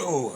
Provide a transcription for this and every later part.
Oh,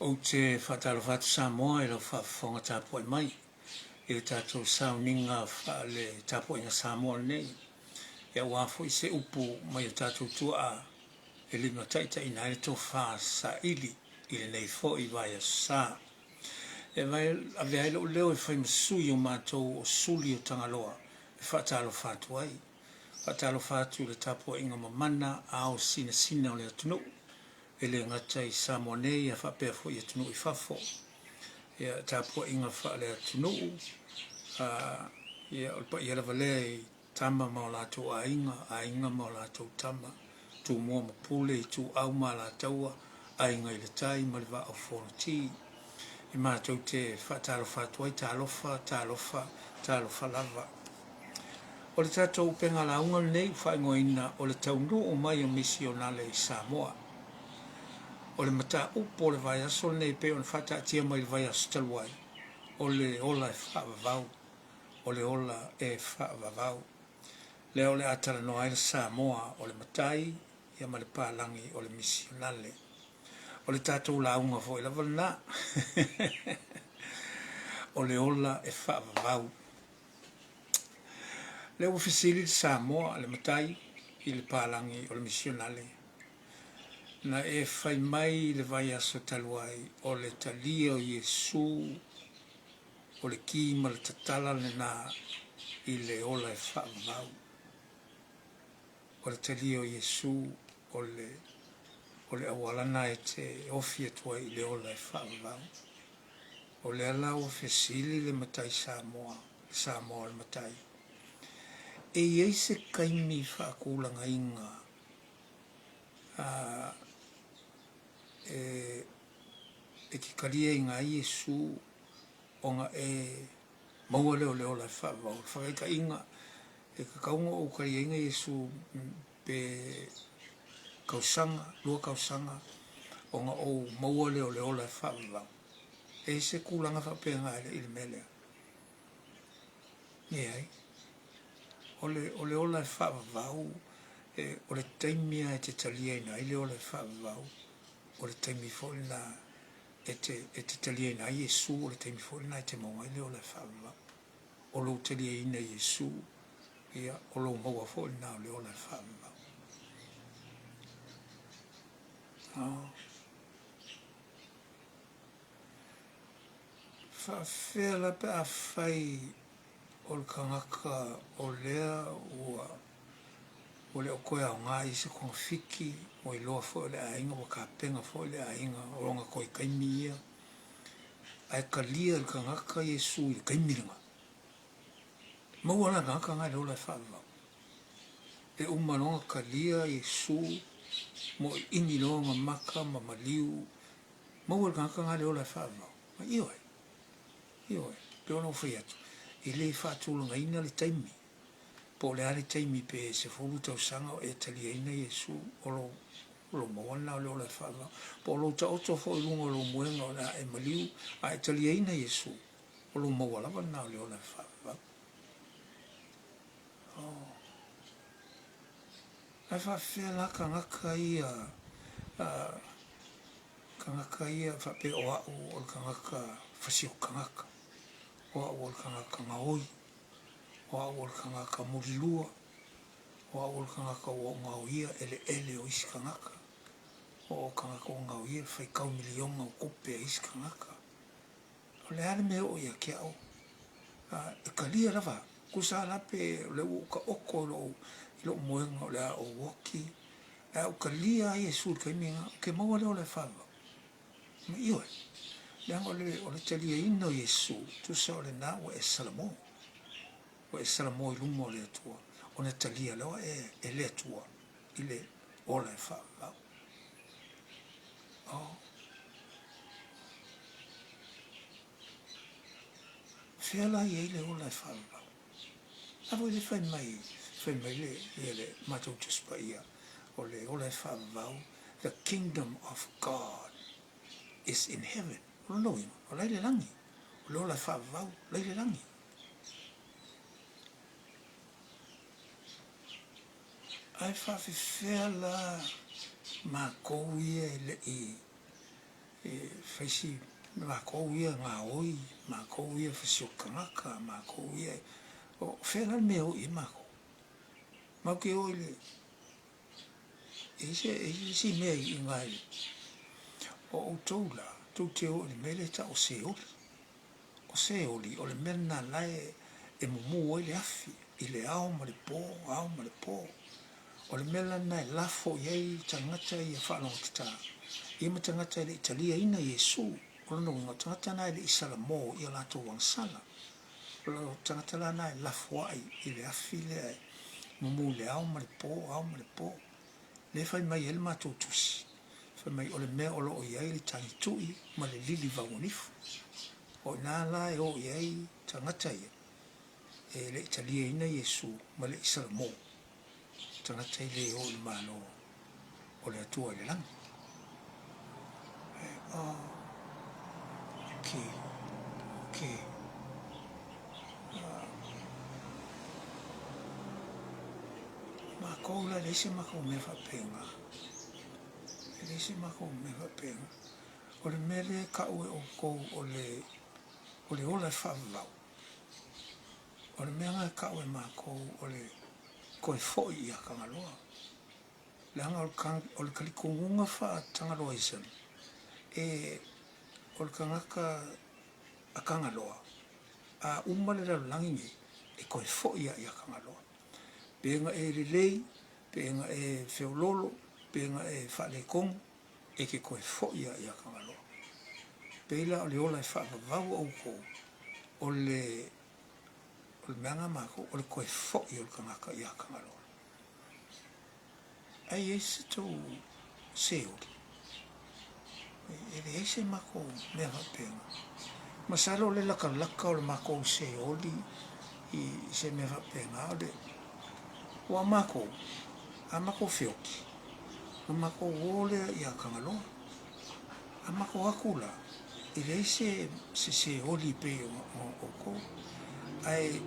o te whatalawhatu Samoa e lo whawhonga tāpoi mai. E tātou sauninga le tāpoi ngā Samoa nei. E wafo I se upu mai o tātou tua a e lima taita ina e tō wha sa ili I le nei fo I vai a sa. E vai a vea ilo leo e whai masui o mātou o suli o tangaloa e whatalawhatu ai. Whatalawhatu le tāpoi inga mamana a o sina sina o le atunu. E le ngata I Samoa nei a whapea fo I atunu I whafo. Ia tāpua inga wha le atunu. Ia olpa I alawa le I tama mao lātou a inga mao lātou tama. Tu mua mapule I tu au ma lātaua a inga I le tai ma le wa au whono ti. I mātou te whatalawhatu ai tālofa lava. O le tātou penga launga nei whaingoina o le taunu o mai o Misiogale Samoa. O le mata upo le vai aso nei pe on fata tia mai le vai aso taluai. O le ola e faavavau. O le ola e faavavau. Le o le atala noa le Samoa o le matai ia ma le pālangi o le Misiogale. O le tātou launga fo I lava na. O le ola e faavavau. Le ufisili le Samoa le matai I le pālangi o le Misiogale. Na e whai mai le vai aso taluai o le talia o Iesu o le kima le tatala le nā I le ola e whaavavau. O le talia o Iesu o le awalana e te ofi atua I le ola e whaavavau. O le ala o fesili le matai Samoa le matai. E iei se kaimi whaakulanga inga e ki karia I ngā Iesu o ngā e maua leo leo lai whaavau. Whakaika inga e ka kaunga o karia inga Iesu pe kausanga, lua kausanga o ngā o maua leo leo lai whaavau. E se kulanga whapea ngā ele melea. Iei. O le ola e whaavau o le taimia e te talia ina I le ola e whaavau. O le taimi fōi na e te talia ina Iesu o le taimi fōi na e te maunga I le ola e whaavau. O lo talia ina Iesu ia o lo maua fōi na o le ola e whaavau. Whawhea la pe a whai o le kangaka o lea o le o koe au ngā I se konga whiki o I loa fo le ainga o ka penga fo le ainga o ronga koe kaimi ia ai ka lia le kangaka Iesu I kaimiringa maua la kangaka ngai le ola e whaavau e umaronga ka lia Iesu mo ini longa maka ma maliu maua le kangaka ngai le ola e whaavau ma ioi pe ona ufai atu I le whaatulanga ina le taimi po le ale taimi pe se fulu tau sanga o e talia ina Iesu o lo mawana o le ola e whaavau po lo ta oto fo I lunga o lo muenga o la e maliu a e talia ina Iesu o lo mawalawa na o le ola e whaavau ai whawhea la kangaka ia whape o au o le kangaka whasio kangaka o au o le kangaka ngaoi o au o le kangaka murilua o ul kangaka o ngau ia ele o isi kangaka o kangaka o ngau ia fai kau milionga o kupe a isi kangaka o le ale me o ia kia o e kalia rawa kusa lape le u ka oko lo moenga o le a o woki o kalia ai e sul kaiminga ke maua leo le whawa ma ioi le anga o le talia ino Yesu tu sa o le na o e salamo i lumo le atua o na talia leo e le atua i le ola e whawa Whiala i le ola e whawa a voi le whai mai le matou tuspa ia o le ola e whawa the kingdom of God is in heaven o no inga o leile langi o le ola e whawa leile langi ai whawhiwhea la ma kou ia le i whaisi ma kou ia ngā oi ma kou ia whasio kangaka ma kou ia o whea me o i mako mau ke o le si mea i ngai o tau la tau te o le mele ta o se oli o le mena lai e mumu o le afi i le ao ma le po o le mela na e lafo iei tangata i a whanonga kita i ma tangata i le Italia ina Yesu o lano inga tangata na i le isala mo i a lato wangsala o tangata la na e lafo ai i le afi le ai mumu le ao ma le po le fai mai ele matou tusi fai mai o le mea o loo iai le tangitui ma le lili vaunifu o nā la e o iai tangata ia e le Italia ina Yesu ma le isala mo tangata i le o le malo o le atua i le langi ke ma kou la leise mako me whapenga leise mako me whapenga o le mele ka ue o kou o le ola e whavau o le mea ngai ka ue ma kou o le koe foi i a kangaloa le anga o le kalikongunga wha tangaloa isan o le kangaka a kangaloa a umale la langi e koe foi i a kangaloa penga e relei penga e feololo penga e whale kong e ke koe foi i a kangaloa peila o le ola e whaavavau au kou o le meanga mako o le koe foi o le kangaka i a kangaloa ai ese tau seori e le ese mako mea whapenga masalo le laka o le mako seori i se mea whapenga o le ua mako a mako whioki a mako wole i a kangaloa a mako akula i le ese seori pe o ko ai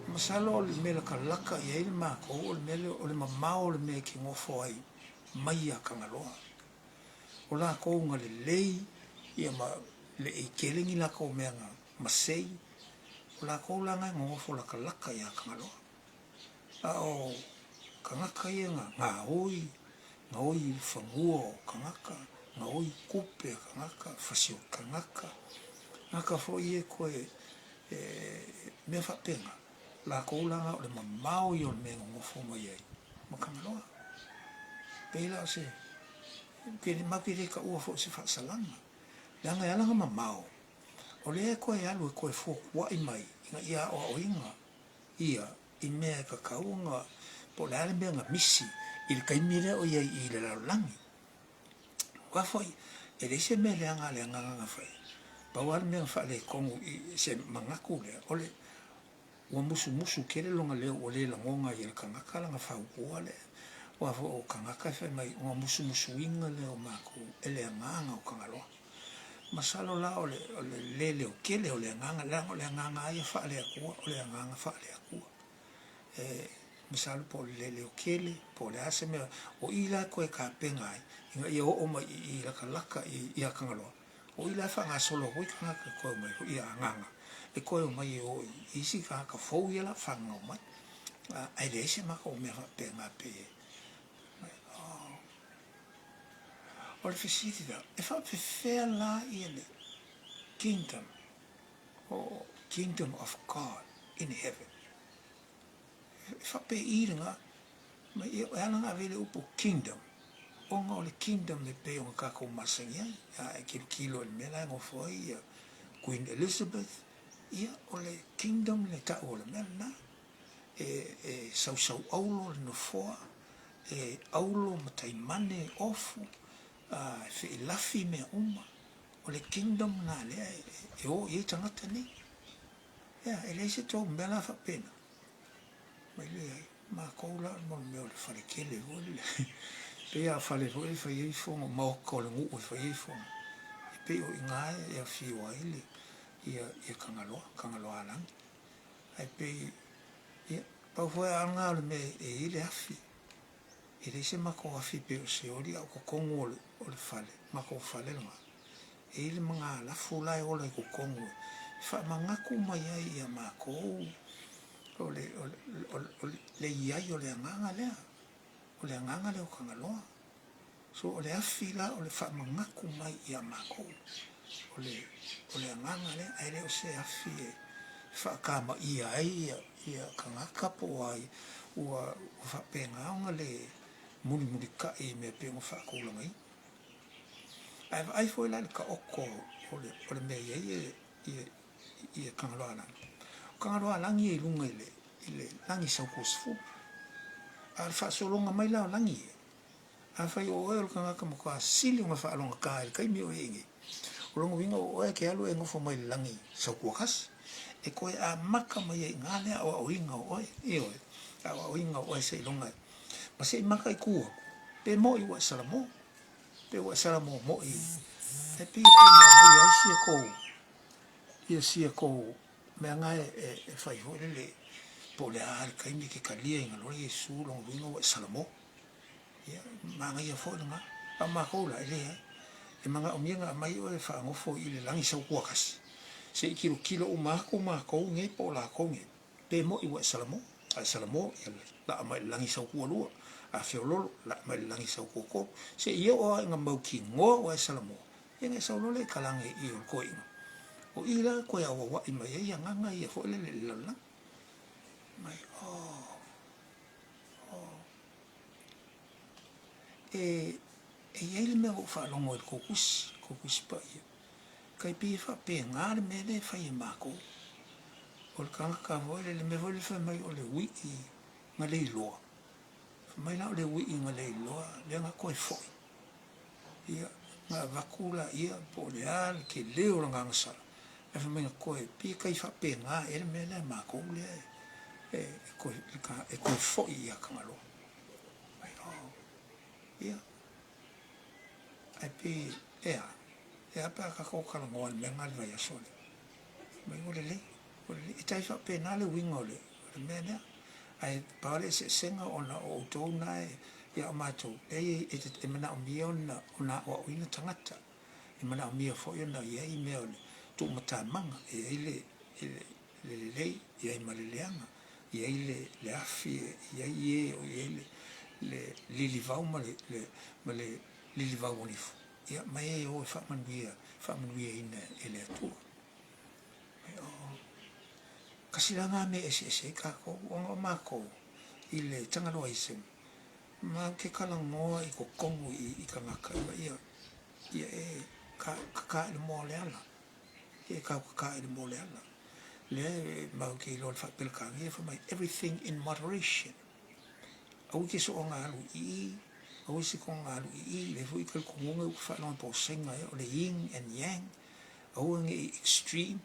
masalo o le mele kalaka i ele mako o le mele o le mamao o le mele ki ngofo ai mai a kangaloa o la kounga le lei ia ma le kelingi la kou meanga masei o la kou la ngai ngofo la kalaka i a kangaloa a o kangaka ia ngā oi whangua o kangaka ngā oi kupe kangaka whasio kangaka ngaka fo i e koe mea whapenga la koulanga o le mamao i o le mea ngofo mai ai ma kangaloa peila o se pene makire ka ua fo se whaksalanga le anga e alanga mamao o le e koe alu e koe fo wai mai inga ia o inga ia i mea e kakaunga po le ale mea nga misi i le kaimire o iai i le laulangi wafoi e le se mea le anga nga fai pa wale mea whale kongu i se mangaku le o le ua musu kere longa leo o le langonga i le kangaka langa whaukua le wafo o kangaka fai mai ua musu inga leo mako e le anganga o kangaloa masalo la o le leo kele o le anganga ai a whaale akua o le anganga whaale akua misalo po le leo kele po le ase mea o ila koe ka pengai inga ia o mai i laka i a kangaloa o ila whanga solo hoi kangaka koe mai i a anganga e koe o mai o isi kangaka fau i ala whanga o mai ai le se mako me fa pe nga pe o le fisiti da e fa pe fair la i le kingdom o kingdom of God in heaven e fa pe i nga ma i ala nga vele upo kingdom o nga o le kingdom le pe o nga kako masangia e kilo le mela ngo foi Queen Elizabeth ia o le kingdom le ta o le mela na sau aulo le nofoa aulo matai mane ofu fe lafi me uma o le kingdom na le o i tangata ni ele se to mbela fa pena mai le ma koula mo me o le fale kele vole pe a fale vole fa i fo mo ko le ngu fa i fo pe o inga e fi wa ile ia kangaloa lang ai pe ia pa foi anga le me ile afi ele se mako afi pe o se ori o kongo o le fale mako fale nga ele manga la fula o le kongo fa mangaku mai ai ia mako o le iai o le anganga lea o le anganga le o kangaloa so o le afi la o le fa mangaku mai ia mako o le anganga le ai le o se afi fa kama ia ai ia kangaka po ai ua fa penga nga le muli ka e me pe mo fa ko la mai ai foi la ka oko o le me ia kangaloa la kangaloa langi e lunga ile langi sa ko sfu al fa so longa mai la langi a fa o o kangaka mo ka sili mo fa longa ka kai mi o ingi o longa winga o e ke alu e ngofo mai langi sa ko kas e koe a maka mai e ngale o inga o e o inga o e se longa ma se maka i kua pe mo i wa salamo pe wa salamo mo i e pi pe mai ai si ko me nga e fai ho le po le ar kai mi ke kalia inga lo Yesu lo winga wa salamo ya ma nga ia fo nga a ma ko la ile e manga o mianga mai o e fa ngofo i le langi sa ko kas se kilo o mako nge po la ko nge pe mo i wa salamo a salamo la mai langi sa ko lu a feololo la mai langi sa ko ko se ia o nga mau ki ngo wa salamo e nge sa lo le kalange i o ko inga o ila ko ya wa i mai ia nga ia fo le la mai e ia me o fa longo ko kus pa ia kai pi fa pe ngar me le fa i mako o kanga ka vole le me vole fa mai o le wi i nga le loa mai la le wi i nga le loa le nga ko fo ia nga vakula ia po le al ke le o nga sa e fa mai ko pi kai fa pe nga e me le mako le e ko fo ia ka malo mai ia ai pi e apa ka ko ka ngo le nga le ya so mai o le i tai fa pe na le wingo le mena ai pare se senga ona o to na ia mato e mena o mia ona o ina tangata e mena o mia fo ona ia i me ole tu mata manga e le ia i maleleanga ia i le afi ia i o ia le lili vau ma le lili vau ni ia mai o fa manuia ina ele tu kasilanga me ese ka ko o mako ile tanga lo ise ma ke kala ngoa i ko kongu i ka ngaka ia ka le mo le ala ka le mo le ala le ma ke lo fa pel ka ia fa mai everything in moderation au ke so nga lu i au si ko nga lu i le fu i ka ko ngonga u fa no po senga o le yin and yang au ngi extreme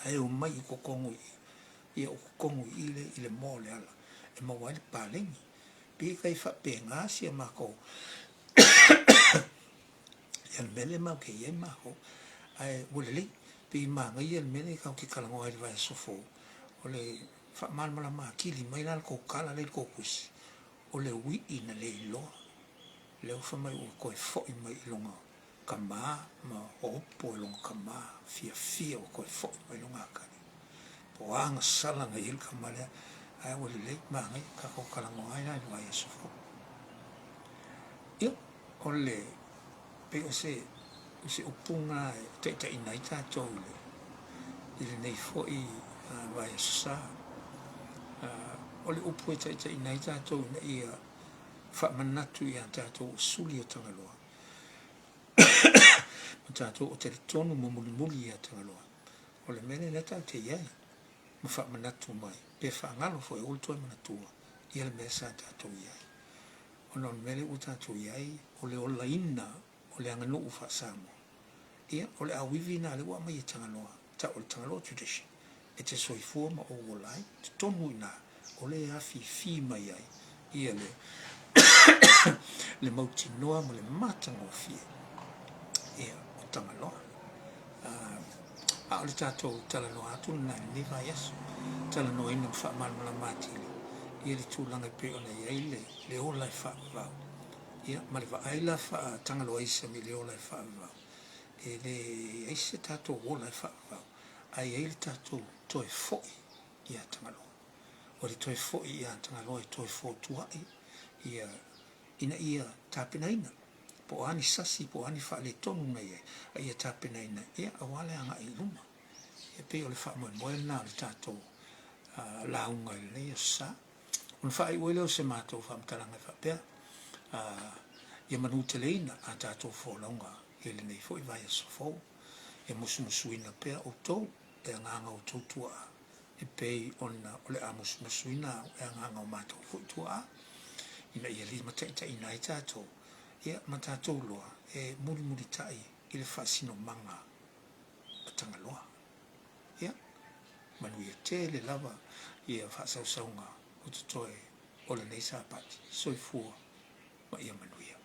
ai o mai ko kongu i o kongu i le mo le ala e ma wai palengi pe kai fa pe nga si ma ko el mele ma ke ye ma ko ai wole pe ma nga ye mele ka ki kala ngoi vai so fo o le fa mal mala ma ki li mai la ko kala le ko kus o le wi ina le lo le fa mai o ko fo i mai longa kama ma o po longa kama fia o ko fo mai longa ka po anga sala ngai il kamale ai o le ma ngai ka ko kala mo ai ai vai so fo io o le pe o se upunga te ina ita to le ile nei fo i vai sa o le upu te ina ita to nei fa manatu ia tato suli o tangaloa tato o te tonu mo muli ia tangaloa o le mene neta te iai ma fa manatu mai pe fa ngalo fo e ulto manatua ia le mesa tato iai o non mele u tato iai o le ola ina o le anganu u fa samo ia o le awivi na le wa mai e tangaloa ta o le tangaloa tradition e te soifua ma o wolai te tonu ina o le afi fi mai ai ia le le mauti noa mo le matanga o fie ia o tangaloa a o le tatou talanoa atu na ni vai aso talanoa ina whaamana matili ia le tūlanga pe ona iai le ola e faavavau ia ma le vaaila tangaloa isa mi le ola e faavavau e le aise tatou ola e faavavau ai ai le tatou toe fo'i ia tangaloa o le toe fo'i ia tangaloa e toe fotua'i ia ina ia tapenaina po ani sasi po ani faale tonu na ia ia tapenaina ia awale anga i luma ia pe o le whaamoemoe na o le tatou launga i le sa un whaai uele o se mātou whaamtaranga i whapea ia manu te leina a tatou wholaunga i le nei fo i vai a sofou ia musumusuina pea o tou e nganga o tou tua e pei ona o le a musumusuina e nganga o mātou fo i tua ina ia li mataita ina i tātou ia ma tātou loa e muri tai i le whaasino manga a tangaloa ia manu ia te le lava ia whaasaunga o te toe o le nei sāpati soifua ma ia manu ia